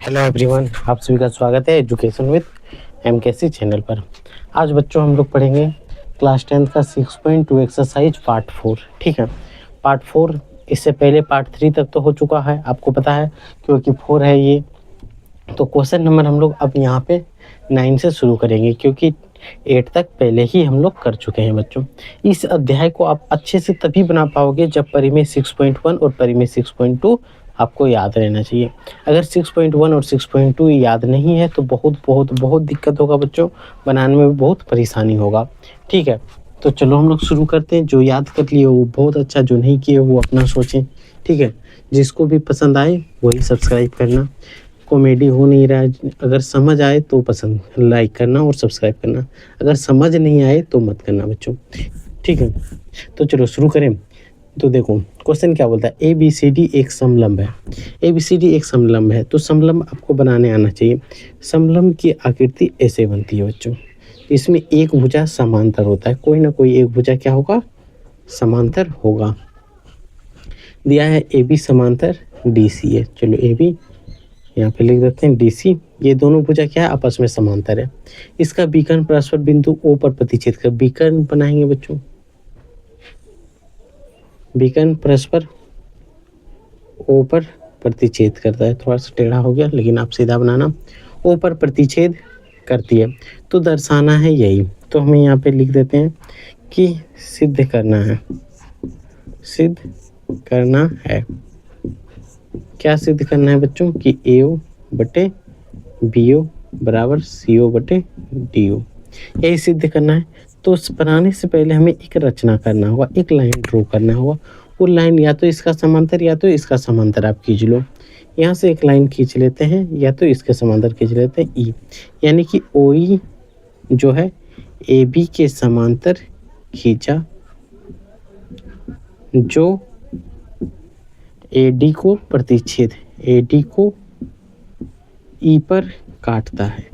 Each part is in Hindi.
हेलो एवरीवन, आप सभी का स्वागत है एजुकेशन विद एमकेसी चैनल पर। आज बच्चों हम लोग पढ़ेंगे क्लास 10th का 6.2 एक्सरसाइज पार्ट 4। ठीक है, पार्ट 4 इससे पहले पार्ट 3 तक तो हो चुका है, आपको पता है, क्योंकि 4 है ये। तो क्वेश्चन नंबर हम लोग अब यहाँ पे 9 से शुरू करेंगे, क्योंकि 8 तक पहले ही हम लोग कर चुके हैं बच्चों। इस अध्याय को आप अच्छे से तभी बना पाओगे जब परिमेय 6.1 और परिमेय 6.2 आपको याद रहना चाहिए। अगर 6.1 और 6.2 याद नहीं है तो बहुत बहुत बहुत दिक्कत होगा बच्चों, बनाने में बहुत परेशानी होगा। ठीक है, तो चलो हम लोग शुरू करते हैं। जो याद कर लिए वो बहुत अच्छा, जो नहीं किए वो अपना सोचें। ठीक है, जिसको भी पसंद आए वही सब्सक्राइब करना। कॉमेडी हो नहीं रहा है, अगर समझ आए तो पसंद लाइक करना और सब्सक्राइब करना, अगर समझ नहीं आए तो मत करना बच्चों। ठीक है, तो चलो शुरू करें। तो देखो क्वेश्चन क्या बोलता है, ए बी सी डी एक समलंब है। ए बी सी डी एक समलंब है तो समलंब आपको बनाने आना चाहिए। समलंब की आकृति ऐसे बनती है बच्चों, इसमें एक भुजा समांतर होता है, कोई ना कोई एक भुजा क्या होगा, समांतर होगा। दिया है ए बी समांतर डी सी है। चलो ए बी यहाँ पे लिख देते हैं डी सी। ये दोनों भुजा क्या है, आपस में समांतर है। इसका विकर्ण परस्पर बिंदु ओ पर प्रतिच्छेद कर, विकर्ण बनाएंगे बच्चों। विकर्ण परस्पर ओ पर प्रतिच्छेद करता है, थोड़ा सा टेढ़ा हो गया लेकिन आप सीधा बनाना। ओ पर प्रतिच्छेद करती है तो दर्शाना है यही। तो हमें यहाँ पे लिख देते हैं कि सिद्ध करना है। सिद्ध करना है, क्या सिद्ध करना है बच्चों, कि ए ओ बटे बी ओ बराबर सी ओ बटे डी ओ, यही सिद्ध करना है। तो बनाने से पहले हमें एक रचना करना होगा, एक लाइन ड्रॉ करना होगा। वो लाइन या तो इसका समांतर या तो इसका समांतर आप खींच लो। यहाँ से एक लाइन खींच लेते हैं या तो इसके समांतर खींच लेते हैं ई, यानी कि ओ ई जो है ए बी के समांतर खींचा, जो ए डी को प्रतिच्छेद, ए डी को ई पर काटता है,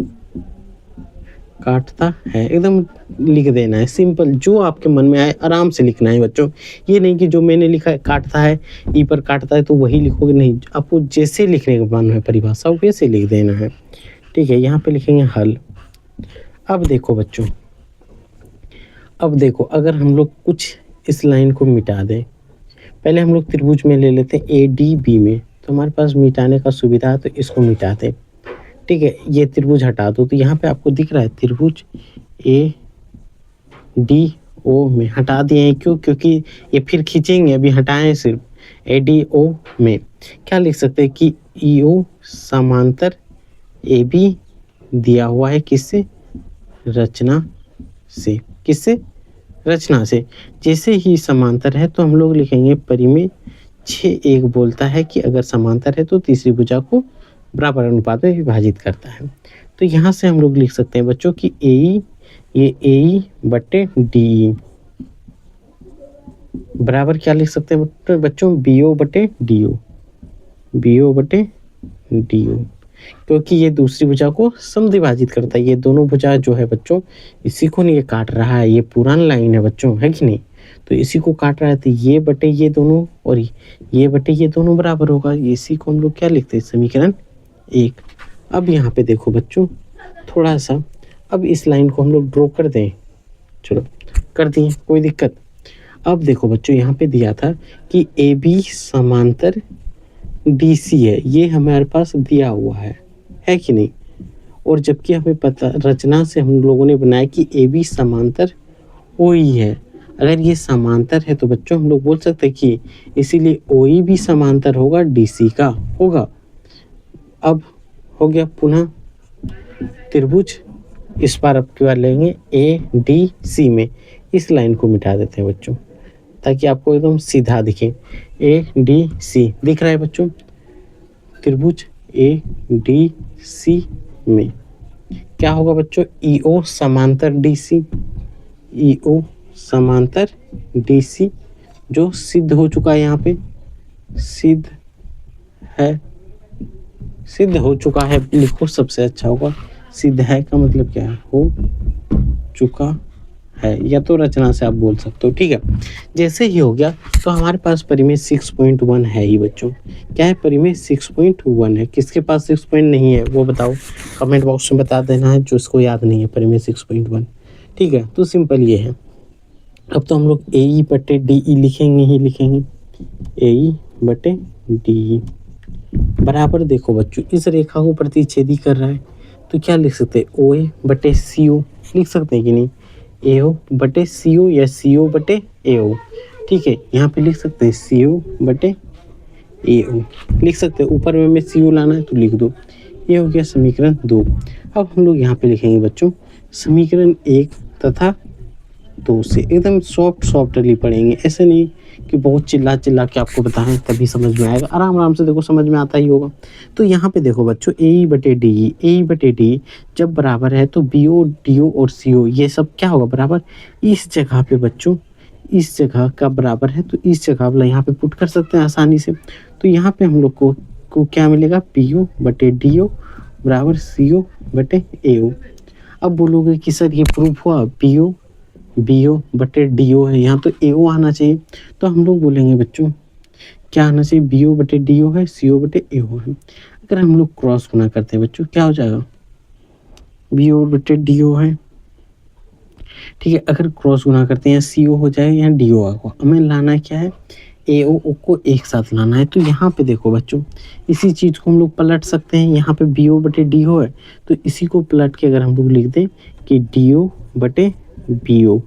काटता है। एकदम लिख देना है सिंपल, जो आपके मन में आए आराम से लिखना है बच्चों। ये नहीं कि जो मैंने लिखा है काटता है, ई पर काटता है तो वही लिखोगे, नहीं, आपको जैसे लिखने का मन है परिभाषा वैसे लिख देना है। ठीक है, यहाँ पे लिखेंगे हल। अब देखो बच्चों, अब देखो अगर हम लोग कुछ इस लाइन को मिटा दें, पहले हम लोग त्रिभुज में ले लेते हैं ए डी बी में, तो हमारे पास मिटाने का सुविधा है तो इसको मिटाते हैं। ठीक है, ये त्रिभुज हटा दो, तो यहाँ पे आपको दिख रहा है त्रिभुज ए डी ओ में हटा दिए हैं। क्यों, क्योंकि ये फिर खींचेंगे, अभी हटाएं सिर्फ ए डी ओ में। क्या लिख सकते हैं कि ई ओ समांतर ए बी दिया हुआ है, किससे, रचना से। किससे, रचना से। जैसे ही समांतर है तो हम लोग लिखेंगे परिमेय 6:1 बोलता है कि अगर समांतर है तो तीसरी भुजा को बराबर अनुपात में विभाजित करता है। तो यहाँ से हम लोग लिख सकते हैं बच्चों कि ए, ये ए बटे डी बराबर क्या लिख सकते हैं बच्चों, बी ओ बटे डी ओ, बी ओ बटे डी ओ, क्योंकि ये दूसरी भुजा को समद्विभाजित करता है। ये दोनों भुजा जो है बच्चों, इसी को नहीं ये काट रहा है, ये पुराना लाइन है बच्चों, है कि नहीं, तो इसी को काट रहा है। तो ये बटे ये दोनों और ये बटे ये दोनों बराबर होगा, इसी को हम लोग क्या लिखते हैं, समीकरण 1। अब यहाँ पे देखो बच्चों थोड़ा सा, अब इस लाइन को हम लोग ड्रॉ कर दें। चलो कर दिए, कोई दिक्कत। अब देखो बच्चों यहाँ पे दिया था कि ए बी समांतर डी सी है, ये हमारे पास दिया हुआ है कि नहीं, और जबकि हमें पता रचना से हम लोगों ने बनाया कि ए बी समांतर ओ ई है। अगर ये समांतर है तो बच्चों हम लोग बोल सकते हैं कि इसीलिए ओ ई भी समांतर होगा डी सी का होगा। अब हो गया पुनः त्रिभुज, इस बार अब की बार लेंगे ए डी सी में, इस लाइन को मिटा देते हैं बच्चों ताकि आपको एकदम सीधा दिखे। ए डी सी दिख रहा है बच्चों, त्रिभुज ए डी सी में क्या होगा बच्चों, ई ओ समांतर डी सी, ई ओ समांतर डी सी, जो सिद्ध हो चुका है, यहाँ पे सिद्ध है, सिद्ध हो चुका है लिखो सबसे अच्छा होगा। सिद्ध है का मतलब क्या है, हो चुका है, या तो रचना से आप बोल सकते हो। ठीक है, जैसे ही हो गया तो हमारे पास परिमेय 6.1 है ही बच्चों। क्या है, परिमेय 6.1 है। किसके पास 6 पॉइंट नहीं है वो बताओ, कमेंट बॉक्स में बता देना है जो इसको याद नहीं है परिमेय 6.1। ठीक है, तो सिंपल ये है। अब तो हम लोग ए ई बटे डी ई लिखेंगे ही लिखेंगे, ए ई बटे डी ई बराबर, देखो बच्चों इस रेखा को प्रतिच्छेदी कर रहा है तो क्या लिख सकते हैं, ओ ए बटे सी ओ लिख सकते हैं कि नहीं, ए ओ बटे सी ओ या सी ओ बटे ए ओ। ठीक है, यहाँ पे लिख सकते हैं सी ओ बटे ए ओ लिख सकते हैं, ऊपर में हमें सी ओ लाना है तो लिख दो। ये हो गया समीकरण 2। अब हम लोग यहाँ पे लिखेंगे बच्चों समीकरण 1 तथा 2 से एकदम सॉफ्टली पढ़ेंगे, ऐसे नहीं कि बहुत चिल्ला चिल्ला के आपको बताएं तभी समझ में आएगा, आराम आराम से देखो समझ में आता ही होगा। तो यहाँ पे देखो बच्चों ए बटे डी जब बराबर है तो बी ओ डी ओ और सी ओ ये सब क्या होगा बराबर, इस जगह पे बच्चों इस जगह का बराबर है तो इस जगह वाला यहाँ पे पुट कर सकते हैं आसानी से। तो यहाँ पे हम लोग को क्या मिलेगा, पी ओ बटे डी ओ बराबर सी ओ बटे ए ओ। अब बोलोगे कि सर ये प्रूफ हुआ, पी ओ बी ओ बटे डी ओ है, यहाँ तो ए ओ आना चाहिए। तो हम लोग बोलेंगे बच्चों क्या आना चाहिए, बी ओ बटे डी ओ है, सी ओ बटे ए ओ है। अगर हम लोग क्रॉस गुना करते हैं बच्चों क्या हो जाएगा, बी ओ बटे डी ओ है। ठीक है, अगर क्रॉस गुना करते हैं सी ओ हो जाए या डी ओ को, हमें लाना क्या है, ए ओ को एक साथ लाना है। तो यहाँ पे देखो बच्चों इसी चीज़ को हम लोग पलट सकते हैं, यहाँ पे बी ओ बटे डी ओ है तो इसी को पलट के अगर हम लोग लिख दें कि डी ओ बटे बी ओ,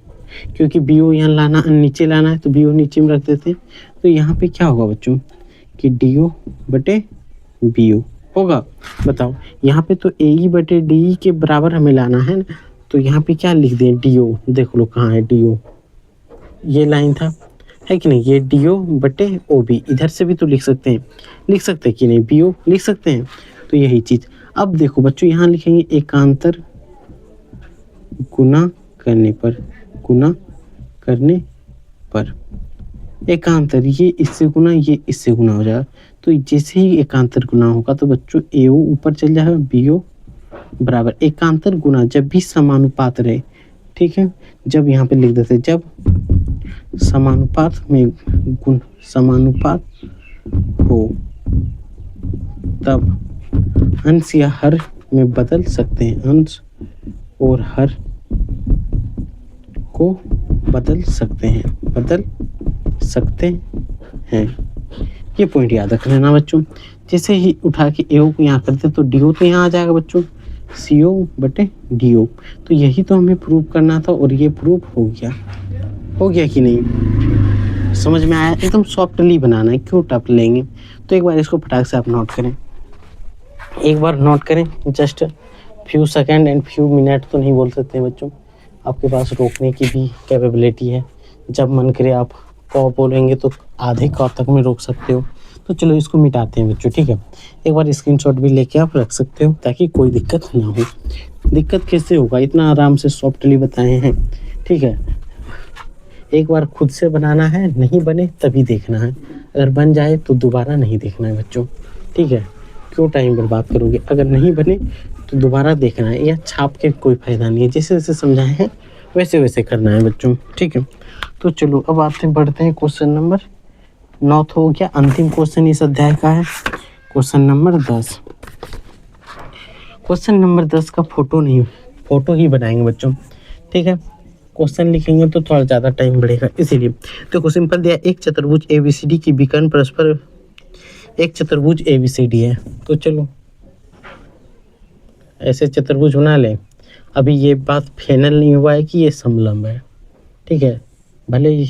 क्योंकि बी ओ यहाँ लाना नीचे लाना है तो बी ओ नीचे में रख देते हैं। तो यहाँ पे क्या होगा बच्चों कि डी ओ बटे बी ओ होगा। बताओ यहाँ पे तो ए ई बटे डी ई के बराबर हमें लाना है ना, तो यहाँ पे क्या लिख दें डी ओ, देख लो कहाँ है डी ओ, ये लाइन था है कि नहीं, ये डी ओ बटे ओ बी, इधर से भी तो लिख सकते हैं कि नहीं, बी ओ लिख सकते हैं। तो यही चीज़। अब देखो बच्चों यहाँ लिखेंगे एकांतर गुना करने पर एकांतर, ये इससे गुना ये इससे गुना हो जाएगा। तो जैसे ही एकांतर गुना होगा तो बच्चों ए ओ ऊपर चल जाएगा, बी ओ बराबर एकांतर गुना जब भी समानुपात रहे। ठीक है, जब यहाँ पे लिख देते जब समानुपात में गुण समानुपात हो तब अंश या हर में बदल सकते हैं, अंश और हर को बदल सकते हैं। ये पॉइंट याद रख लेना बच्चों। जैसे ही उठा के ए ओ को यहाँ करते तो डी ओ तो यहाँ आ जाएगा बच्चों, सी ओ बटे डी ओ। तो यही तो हमें प्रूव करना था और ये प्रूफ हो गया कि नहीं, समझ में आया। एकदम सॉफ्टली बनाना है, क्यों टफ लेंगे। तो एक बार इसको फटाक से आप नोट करें, just few second and few minute तो नहीं बोल सकते हैं बच्चों, आपके पास रोकने की भी कैपेबिलिटी है। जब मन करे आप कॉ बोलेंगे तो आधे कॉ तक में रोक सकते हो। तो चलो इसको मिटाते हैं बच्चों। ठीक है, एक बार स्क्रीनशॉट भी लेके आप रख सकते हो ताकि कोई दिक्कत ना हो। दिक्कत कैसे होगा, इतना आराम से सॉफ्टली बताए हैं। ठीक है, एक बार खुद से बनाना है, नहीं बने तभी देखना है, अगर बन जाए तो दोबारा नहीं देखना है बच्चों। ठीक है, क्यों टाइम बर्बाद करोगे, अगर नहीं बने तो दोबारा देखना है, या छाप के कोई फ़ायदा नहीं है। जैसे जैसे समझाए हैं वैसे वैसे करना है बच्चों। ठीक है, तो चलो अब आते बढ़ते हैं क्वेश्चन नंबर 9 हो गया, अंतिम क्वेश्चन इस अध्याय का है क्वेश्चन नंबर 10। क्वेश्चन नंबर 10 का फोटो ही बनाएंगे बच्चों। ठीक है, क्वेश्चन लिखेंगे तो थोड़ा ज़्यादा टाइम बढ़ेगा, इसीलिए देखो सिंपल दिया, एक चतुर्भुज ABCD की विकर्ण परस्पर एक चतुर्भुज ABCD है। तो चलो ऐसे चतुर्भुज बना लें। अभी ये बात फाइनल नहीं हुआ है कि ये समलंब है। ठीक है, भले ही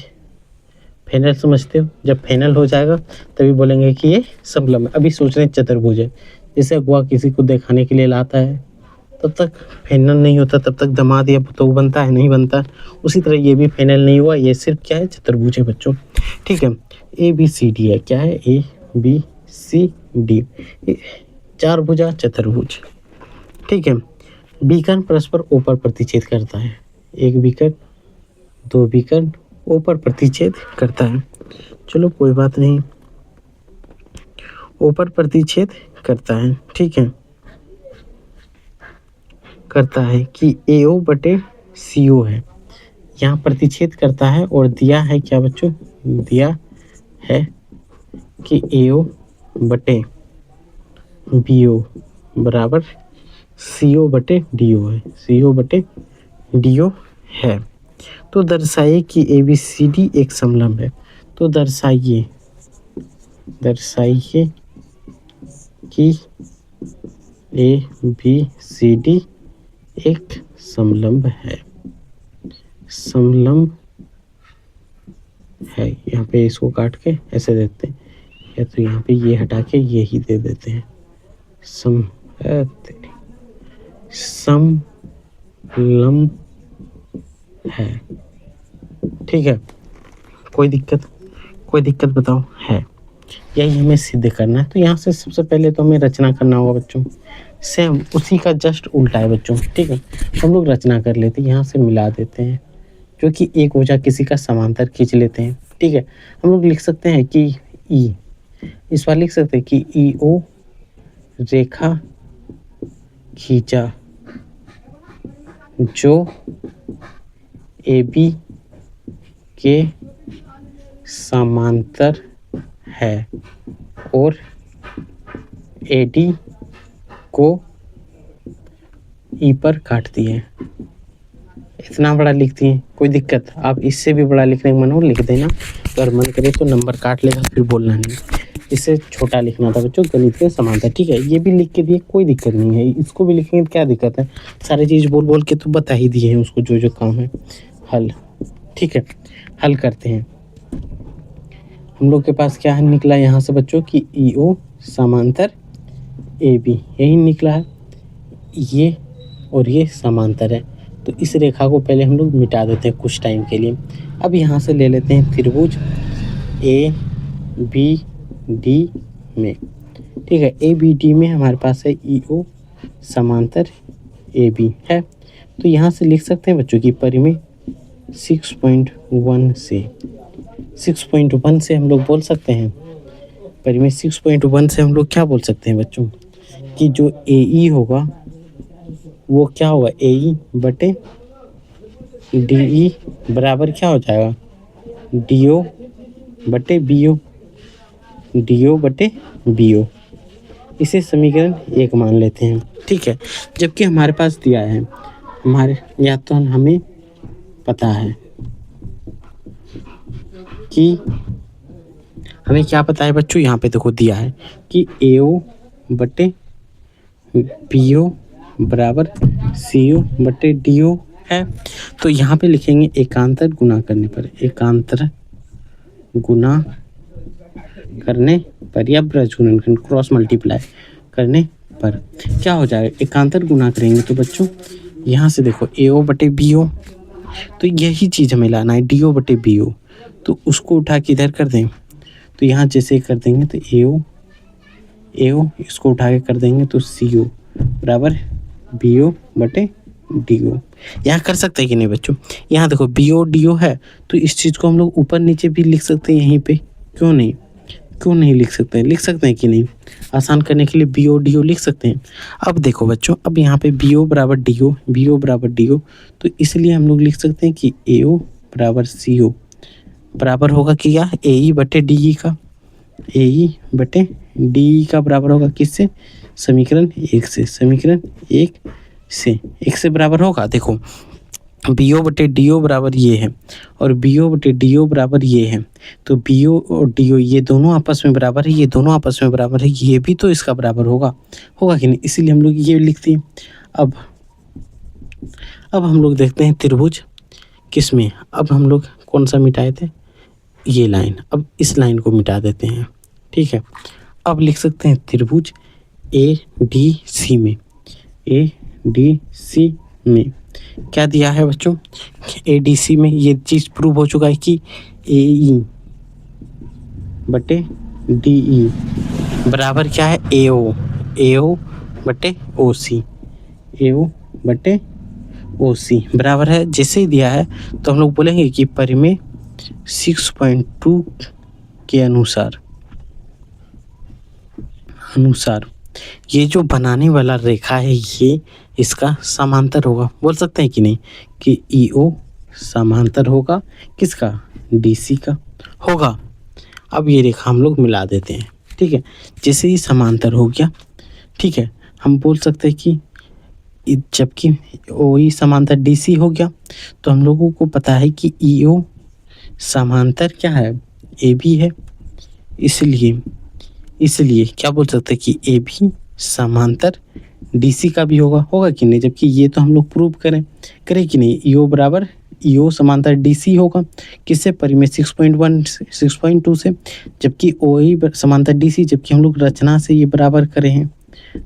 फाइनल समझते हो, जब फाइनल हो जाएगा तभी बोलेंगे कि ये समलंब है। अभी सोच रहे हैं चतुर्भुज है, जैसे अगुआ किसी को दिखाने के लिए लाता है, तब तक फाइनल नहीं होता, तब तक दामाद या पुतोह बनता है, नहीं बनता। उसी तरह ये भी फाइनल नहीं हुआ, ये सिर्फ क्या है, चतुर्भुज है बच्चों। ठीक है, ABCD है, क्या है, ABCD 4 भुजा चतुर्भुज। ठीक है, विकर्ण परस्पर ऊपर प्रतिच्छेद करता है, एक विकर्ण 2 विकर्ण ऊपर प्रतिच्छेद करता है। चलो कोई बात नहीं, ऊपर प्रतिच्छेद करता है। ठीक है, करता है कि AO बटे CO है, यहाँ प्रतिच्छेद करता है और दिया है क्या बच्चों, दिया है कि AO बटे BO बराबर CO बटे DO है, CO बटे DO है। तो दर्शाइए कि ABCD एक समलंब है। तो दर्शाइए कि ABCD एक समलंब है, समलंब है। यहाँ पे इसको काट के ऐसे देते हैं, या तो यहाँ पे ये हटा के ये ही दे देते हैं, समलंब है। ठीक है, कोई दिक्कत बताओ है, यही हमें सिद्ध करना है। तो यहाँ से सबसे पहले तो हमें रचना करना होगा बच्चों, सेम उसी का जस्ट उल्टा है बच्चों। ठीक है, हम लोग रचना कर लेते हैं, यहाँ से मिला देते हैं, जो कि एक भुजा किसी का समांतर खींच लेते हैं। ठीक है, हम लोग लिख सकते हैं कि इस बार लिख सकते हैं कि EO रेखा खींचा जो AB के समांतर है और AD को E पर काटती है। इतना बड़ा लिखती हैं, कोई दिक्कत, आप इससे भी बड़ा लिखने का मन हो लिख देना, अगर मन करे तो नंबर काट लेगा, फिर बोलना नहीं। इससे छोटा लिखना था बच्चों, गणित के समांतर। ठीक है, ये भी लिख के दिए, कोई दिक्कत नहीं है, इसको भी लिखेंगे तो क्या दिक्कत है, सारी चीज़ बोल के तो बता ही दिए हैं उसको, जो काम है। हल, ठीक है, हल करते हैं। हम लोग के पास क्या है निकला यहाँ से बच्चों कि EO समांतर AB, यही निकला है, ये और ये समांतर है। तो इस रेखा को पहले हम लोग मिटा देते हैं कुछ टाइम के लिए। अब यहाँ से ले लेते हैं त्रिभुज ABD में। ठीक है, ABD में हमारे पास है EO समांतर AB है। तो यहाँ से लिख सकते हैं बच्चों की परिमेय 6.1 से हम लोग बोल सकते हैं, परिमेय 6.1 से हम लोग क्या बोल सकते हैं बच्चों कि जो AE होगा वो क्या होगा, AE बटे DE बराबर क्या हो जाएगा, DO बटे BO। इसे समीकरण 1 मान लेते हैं। ठीक है, जबकि हमारे पास दिया है, या तो हमें पता है कि हमें क्या पता है बच्चों, यहाँ पे देखो दिया है कि AO बटे BO बराबर CO बटे DO है। तो यहाँ पे लिखेंगे एकांतर गुना करने पर या ब्रज गुणनखंड क्रॉस मल्टीप्लाई करने पर क्या हो जाएगा, एकांतर गुना करेंगे तो बच्चों यहाँ से देखो AO बटे BO, तो यही चीज़ हमें लाना है, DO बटे BO। तो उसको उठा के इधर कर दें, तो यहाँ जैसे कर देंगे तो AO इसको उठा के कर देंगे तो CO बराबर BO बटे DO। यहाँ कर सकते हैं कि नहीं बच्चों, यहाँ देखो BO DO है, तो इस चीज़ को हम लोग ऊपर नीचे भी लिख सकते हैं यहीं पे, क्यों नहीं लिख सकते हैं, लिख सकते हैं कि नहीं, आसान करने के लिए BO DO लिख सकते हैं। अब देखो बच्चों, अब यहाँ पे BO बराबर DO, तो इसलिए हम लोग लिख सकते हैं कि AO बराबर CO बराबर होगा कि क्या, AE बटे DE का, AE बटे DE का बराबर होगा किससे, समीकरण 1 से बराबर होगा। देखो BO बटे DO बराबर ये है और BO बटे DO बराबर ये है, तो BO और DO ये दोनों आपस में बराबर है, ये भी तो इसका बराबर होगा कि नहीं, इसीलिए हम लोग ये लिखते हैं। अब हम लोग देखते हैं त्रिभुज किस में, अब हम लोग कौन सा मिटाए थे, ये लाइन, अब इस लाइन को मिटा देते हैं। ठीक है, अब लिख सकते हैं त्रिभुज ADC में क्या दिया है बच्चों, ADC में ये चीज़ प्रूव हो चुका है कि AE बटे DE बराबर क्या है, AO बटे OC बराबर है। जैसे ही दिया है तो हम लोग बोलेंगे कि परिमेय 6.2 के अनुसार ये जो बनाने वाला रेखा है ये इसका समांतर होगा, बोल सकते हैं कि नहीं, कि EO समांतर होगा किसका, DC का होगा। अब ये रेखा हम लोग मिला देते हैं, ठीक है। जैसे ही समांतर हो गया, ठीक है, हम बोल सकते हैं कि जबकि OE समांतर DC हो गया, तो हम लोगों को पता है कि EO समांतर क्या है, AB है। इसलिए क्या बोल सकते हैं कि AB समांतर DC का भी होगा कि नहीं, जबकि ये तो हम लोग प्रूव करें कि नहीं। EO बराबर EO समांतर DC होगा, किससे, परिमेय 6.1 6.2 से, जबकि OE समांतर DC, जबकि हम लोग रचना से ये बराबर करे हैं,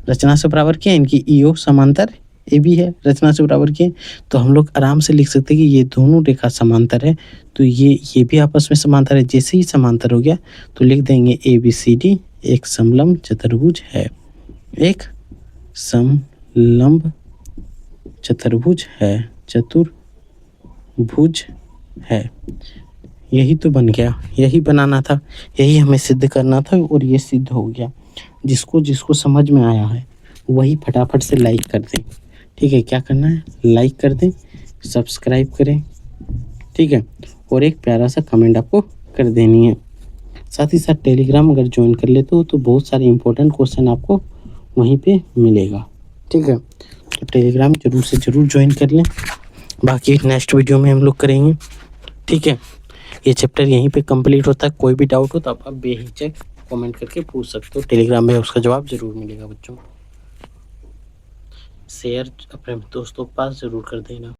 रचना से बराबर किया इनकी EO समांतर AB है, रचना से बराबर किए, तो हम लोग आराम से लिख सकते हैं कि ये दोनों रेखा समांतर है, तो ये भी आपस में समांतर है। जैसे ही समांतर हो गया तो लिख देंगे ABCD एक समलंब चतुर्भुज है, एक समलंब चतुर्भुज है, चतुर्भुज है। यही तो बन गया, यही बनाना था, यही हमें सिद्ध करना था और ये सिद्ध हो गया। जिसको समझ में आया है वही फटाफट से लाइक कर दें, ठीक है। क्या करना है, लाइक कर दें, सब्सक्राइब करें, ठीक है, और एक प्यारा सा कमेंट आपको कर देनी है। साथ ही साथ टेलीग्राम अगर ज्वाइन कर लेते हो तो बहुत सारे इंपॉर्टेंट क्वेश्चन आपको वहीं पे मिलेगा, ठीक है। तो टेलीग्राम जरूर से जरूर ज्वाइन कर लें। बाकी नेक्स्ट वीडियो में हम लोग करेंगे, ठीक है। ये चैप्टर यहीं पे कंप्लीट होता है। कोई भी डाउट हो तो आप बेहिचक कमेंट करके पूछ सकते हो, टेलीग्राम में उसका जवाब जरूर मिलेगा बच्चों। शेयर अपने दोस्तों के पास ज़रूर कर देना।